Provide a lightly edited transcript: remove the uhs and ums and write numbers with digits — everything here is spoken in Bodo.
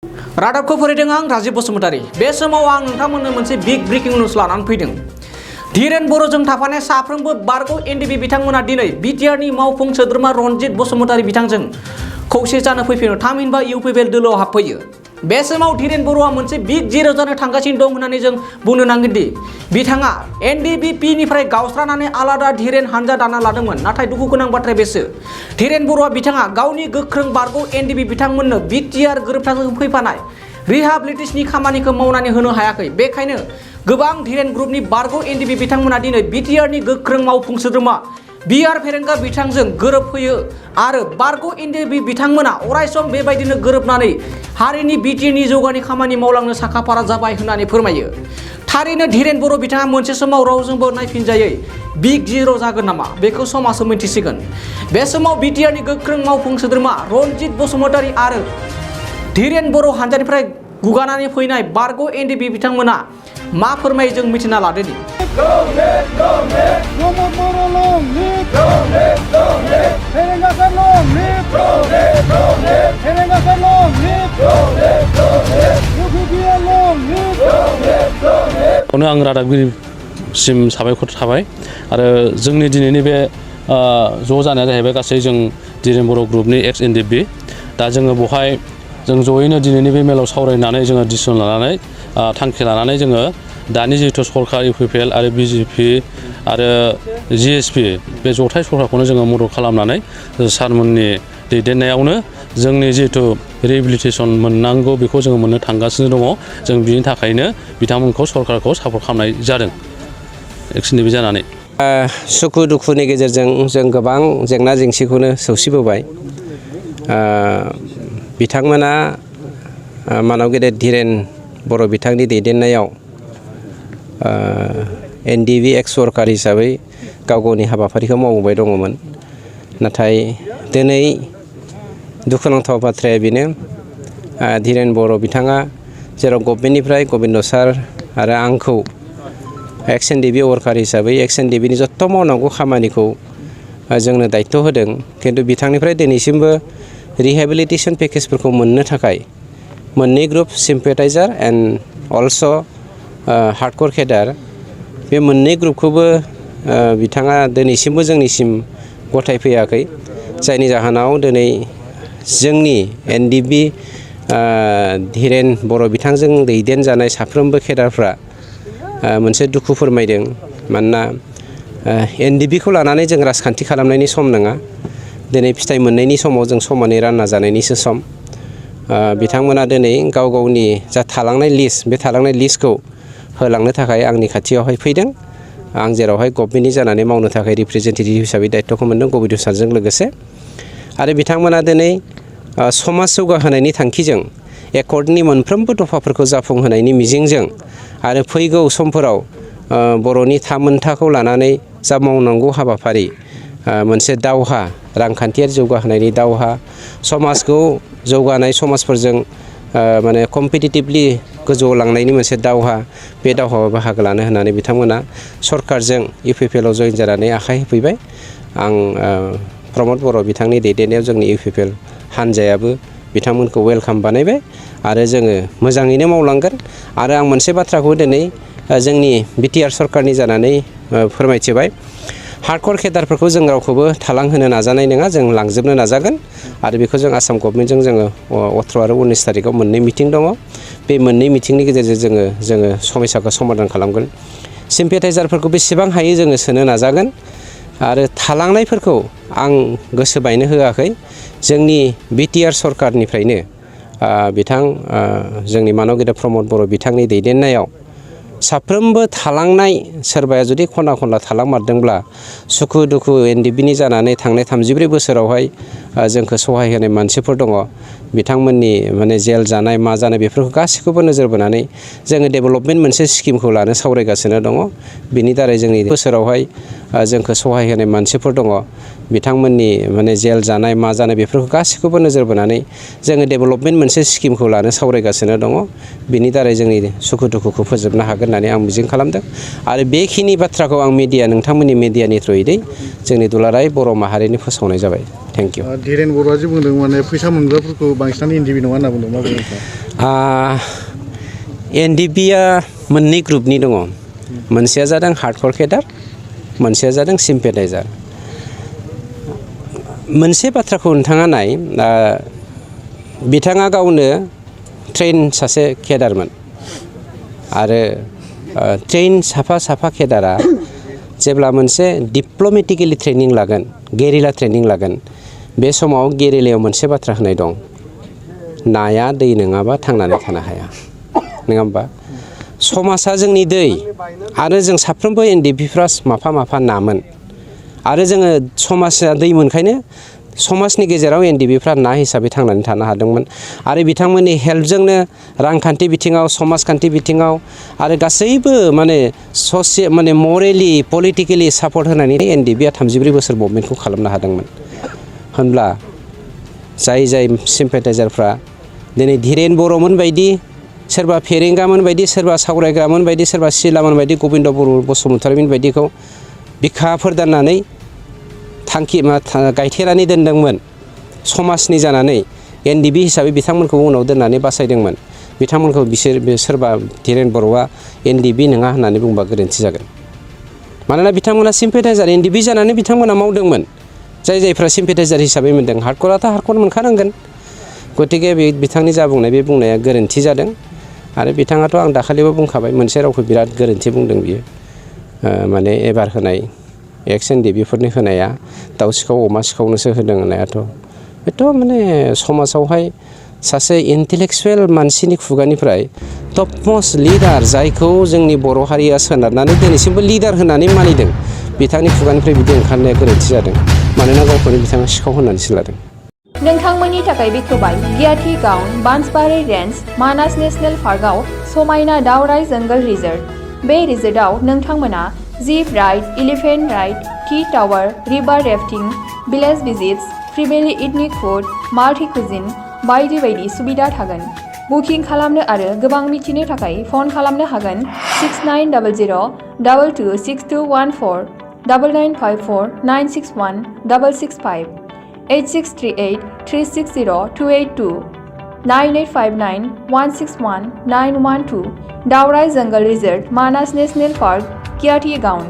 रादाबखौ फरायदों आं राजीब बसुमतारी। बे समाव आं नोंथांमोननो मोनसे बिग ब्रेकिं निउज लानानै फैदों। धीरेन बर'जों थाफानाय साफ्रोमबो बारग' एनडिबि बिथांमोना दिनै बिटिआरनि मावफुं सोद्रोमा रनजित बसुमतारी बिथांजों खौसे जानो फैफिनो थामहिनबा इउपिपिएल दोलोआव हाबफैयो। बे समाव धीरेन बर'आ मोनसे बिग जिर' जानो थांगासिनो दं होननानै जों बुंनो नांगोन दि बिथाङा एनडिबिपिनिफ्राय गावस्रानानै आलादा धीरेन हानजा दाना लादोंमोन। नाथाय दुखु गोनां बाथ्राया बेसो धीरेन बर'आ बिथाङा गावनि गोख्रों बारग' एनडिबि बिथांमोननो बिटिआर गोरोबथाजों फैफानाय रिहाबिलिटेसननि खामानिखौ मावनानै होनो हायाखै। बेखायनो गोबां धीरेन ग्रुपनि बारग' एनडिबि बिथांमोना दिनै बिटिआरनि गोख्रों मावफुं सोद्रोमा बिआर फेरेंगा बिथांजों गोरोबफैयो आरो बारग' एनडिबि बिथांमोना अरायसम बेबायदिनो गोरोबनानै हारिनि बिटिआरनि जौगानाय खामानि मावलांनो साखाफारा जाबाय होननानै फोरमायो। थारैनो धीरेन बर' बिथाङा मोनसे समाव रावजोंबो नायफिनजायै बिग जिर' जागोन नामा बेखौ समाजआ मिन्थिसिगोन। बे समाव बिटिआरनि गोख्रों मावफुं सोद्रोमा रनजित बसुमतारी आरो धीरेन बर' हानजानिफ्राय गुगानानै फैनाय बारग' एनडिबि बिथांमोना मा फोरमायो जों मिथिना लादोनि। आं रादाबगिरिसिम साबायखर थाबाय आरो जोंनि दिनैनि बे ज' जानाया जाहैबाय गासै जों धीरेन बर' ग्रुपनि एक्स एनडिबि। दा जोङो बेवहाय जों जयैनो दिनैनि बे मेलाव सावरायनानै जोङो डिसिसन लानानै थांखि लानानै जोङो दानि जिहेथु सरकार इउपिपिएल आरो बिजेपि आरो जिएसपि बे जथाय सरकारखौनो जोङो मदद खालामनानै सारमोननि दैदेननायावनो जोंनि जिहेथु रिहेबिलिटेसन मोननांगौ बेखौ जोङो मोननो थांगासिनो दङ। जों बिनि थाखायनो बिथांमोनखौ सरकारखौ सापर्ट खालामनाय जादों एक्स एनडिबि जानानै। सुखु दुखुनि गेजेरजों जों गोबां जेंना जेंसिखौनो सौसिबोबाय। बिथांमोना मानव गेदेर धीरेन बर' बिथांनि दैदेननायाव एनडिबि एक्स सरकार हिसाबै गाव गावनि हाबाफारिखौ मावबोबाय दङमोन। नाथाय दिनै दुखुनांथाव बाथ्राया बेनो धीरेन बर' बिथाङा जेराव गभर्नमेन्टनिफ्राय गबिन्द सार आरो आंखौ एक्स एनडिबि वर्कार हिसाबै एक्स एनडिबिनि जथ' मावनांगौ खामानिखौ जोंनो दायित्व होदों। खिन्थु बिथांनिफ्राय दिनैसिमबो रिहेबिलिटेसन पेकेजफोरखौ मोननो थाखाय मोननै ग्रुप सिम्पेटाइजार एन्ड अल्स' हार्डकर केडार बे मोननै ग्रुपखौबो बिथाङा दिनैसिमबो जोंनिसिम गथायफैयाखै। जायनि जाहोनाव दिनै जोंनि एनडिबि धीरेन बर' बिथांजों दैदेनजानाय साफ्रोमबो केडारफ्रा मोनसे दुखु फोरमायदों। मानोना एनडिबिखौ लानानै जों राजखान्थि खालामनायनि सम नङा, दिनै फिथाइ मोननायनि समाव जों समानै रानना जानायनिसो सम। बिथांमोना दिनै गाव गावनि जा थालांनाय लिस्ट बे थालांनाय लिस्टखौ होलांनो थाखाय आंनि खाथियावहाय फैदों। आं जेरावहाय गभर्नमेन्टनि जानानै मावनो थाखाय रिप्रेजेन्टेटिभ हिसाबै दायित्वखौ मोनदों गबिन्द सारजों लोगोसे। आरो बिथांमोना दिनै समाज जौगाहोनायनि थांखिजों एकर्डनि मोनफ्रोमबो दफाफोरखौ जाफुंहोनायनि मिजिंजों आरो फैगौ समफोराव बर'नि थामोनथाखौ लानानै जा मावनांगौ हाबाफारि मोनसे दावहा, रांखान्थियारि जौगाहोनायनि दावहा, समाजखौ जौगानाय समाजफोरजों माने कम्पिटिटिभलि गोजौआव लांनायनि मोनसे दावहा, बे दावहायाव बाहागो लानो होननानै बिथांमोना सरकारजों इउपिपिएलआव जइन जानानै आखाइ होफैबाय। आं प्रमद बर' बिथांनि दैदेननायाव जोंनि इउपिपिएल हानजायाबो बिथांमोनखौ वेलकाम बानायबाय आरो जोङो मोजाङैनो मावलांगोन। आरो आं मोनसे बाथ्राखौ दिनै जोंनि बिटिआर सरकारनि जानानै फोरमायथिबाय, हार्डकर केडारफोरखौ जों रावखौबो थालांहोनो नाजानाय नङा, जों लांजोबनो नाजागोन। आरो बेखौ जों आसाम गभर्नमेन्टजों जोङो 18 आरो 19 थारिखआव मोननै मिटिं दङ। बे मोननै मिटिंनि गेजेरजों जोङो समस्याखौ समाधान खालामगोन। सिम्पेटाइजारफोरखौ बेसेबां हायो जोङो सोनो नाजागोन। आरो थालांनायफोरखौ आं गोसो बायनो होआखै। जोंनि बिटिआर सरकारनिफ्रायनो बिथां जोंनि मानव गेदेर प्रमद बर' बिथांनि दैदेननायाव साफ्रोमबो थालांनाय, सोरबाया जुदि खना खनला थालांमारदोंब्ला सुखु दुखु एनडिबिनि जानानै थांनाय 33 बोसोरावहाय जोंखौ सहाय होनाय मानसिफोर दङ। बिथांमोननि माने जेल जानाय मा जानाय बेफोरखौ गासैखौबो नोजोर बोनानै जोङो डेभेलपमेन्ट मोनसे स्किमखौ लानो सावरायगासिनो दङ। बिनि दारै जोंनि बोसोरावहाय जोंखौ सहाय होनाय मानसिफोर दङ। बिथांमोननि माने जेल जानाय मा जानाय बेफोरखौ गासैखौबो नोजोर बोनानै जोङो डेभेलपमेन्ट मोनसे स्किमखौ लानो सावरायगासिनो दङ। बिनि दारै जोंनि सुखु दुखुखौ फोजोबनो हागोन होननानै आं मिजिं खालामदों। आरो बेखिनि बाथ्राखौ आं नोंथांमोननि मिडियानि थ्रुयै जोंनि दुलाराय बर' माहारिनि फोसावनाय जाबाय। Thank you. धीरेन बर'आ जे बुंदों माने फैसा मोनग्राफोरखौ बांसिनानो एनडिबि नङा होनना बुंदों, मा बुंदों? एनडिपिआ मोननै ग्रुपनि दङ मोनसेया जादों हार्डक'र केडार मोनसेया जादों सिम्पेटाइजार मोनसे बाथ्राखौ नोंथाङा नाय बिथाङा गावनो ट्रेन सासे केडारमोन आरो ट्रेन साफा केडारा जेब्ला मोनसे डिप्ल'मेटिकेलि ट्रेनिं लागोन गेरिला ट्रेनिं लागोन बे समाव गेरिलायाव मोनसे बाथ्रा होनाय दं नाया दै नङाबा थांनानै थानो हाया नङा होमबा समाजा जोंनि दै आरो जों साफ्रोमबो एनडिपिफ्रा माफा नामोन आरो जोङो समाजा दै मोनखायनो समाजनि गेजेराव एनडिपिफ्रा ना हिसाबै थांनानै थानो हादोंमोन आरो बिथांमोननि हेल्पजोंनो रांखान्थि बिथिङाव समाजखान्थि बिथिङाव आरो गासैबो माने मरेलि पलिटिकेलि सापर्ट होनानै एनडिपिआ 33 बोसोर मुभमेन्टखौ खालामनो हादोंमोन होनब्ला जाय सिम्पेटाइजारफ्रा दिनै धीरेन बर'मोन बायदि सोरबा फेरेंगामोन बायदि सोरबा सावरायग्रामोन बायदि सोरबा सिलामोन बायदि गबिन्द बर' बसुमतारीमोन बायदिखौ बिखाफोर दाननानै थांखि गायथेनानै दोनदोंमोन समाजनि जानानै एनडिपि हिसाबै बिथांमोनखौ उनाव दोननानै बासायदोंमोन बिथांमोनखौ सोरबा धीरेन बर'आ एनडिपि नङा होननानै बुंबा गोरोन्थि जागोन मानोना बिथांमोना सिम्पेटाइजार एनडिपि जानानै बिथांमोना मावदोंमोन जायफ्रा सिम्पेटाइजार हिसाबै मोनदों हार्डक'राथ' हार्डक'र मोनखानांगोन गतिके बिथांनि जा बुंनाय बे बुंनाया गोरोन्थि जादों आरो बिथाङाथ' आं दाखालिबो बुंखाबाय मोनसे रावखौ बिराद गोरोन्थि बुंदों बियो माने एबार होनाय एक्स एनडिपिफोरनि होनाया दाउ सिखाव अमा सिखावनोसो होदों होननायाथ' बेथ' माने समाजावहाय सासे इन्टेलेक्सुवेल मानसिनि खुगानिफ्राय टप मोस्ट लिडार जायखौ जोंनि बर' हारिया सोनारनानै दिनैसिमबो लिडार होननानै मानिदों बिथांनि खुगानिफ्राय बिदि ओंखारनाया गोरोन्थि जादों मानोना गावखौनो बिथाङा सिखाव होननानैसो लादों नोंथांमोननि थाखाय बेखेवबाय गियाथि गाउन बांसबारि रेन्ज मानास नेशनेल पार्कआव समायना दावराइ जंगल रिजर्ट बे रिजर्टआव नोंथांमोना zip ride elephant ride tea tower river rafting village visits फ्रिबेलि इथनिक फुड माल्टि कुजिन बायदि सुबिदा थागोन बुकिं खालामनो आरो गोबां मिथिनो थाखाय फन खालामनो हागोन 6900226214 9954961665 8638360282 9859161912 दावराइ जंगल रिजर्ट मानास नेशनेल पार्क कियाथि गाउन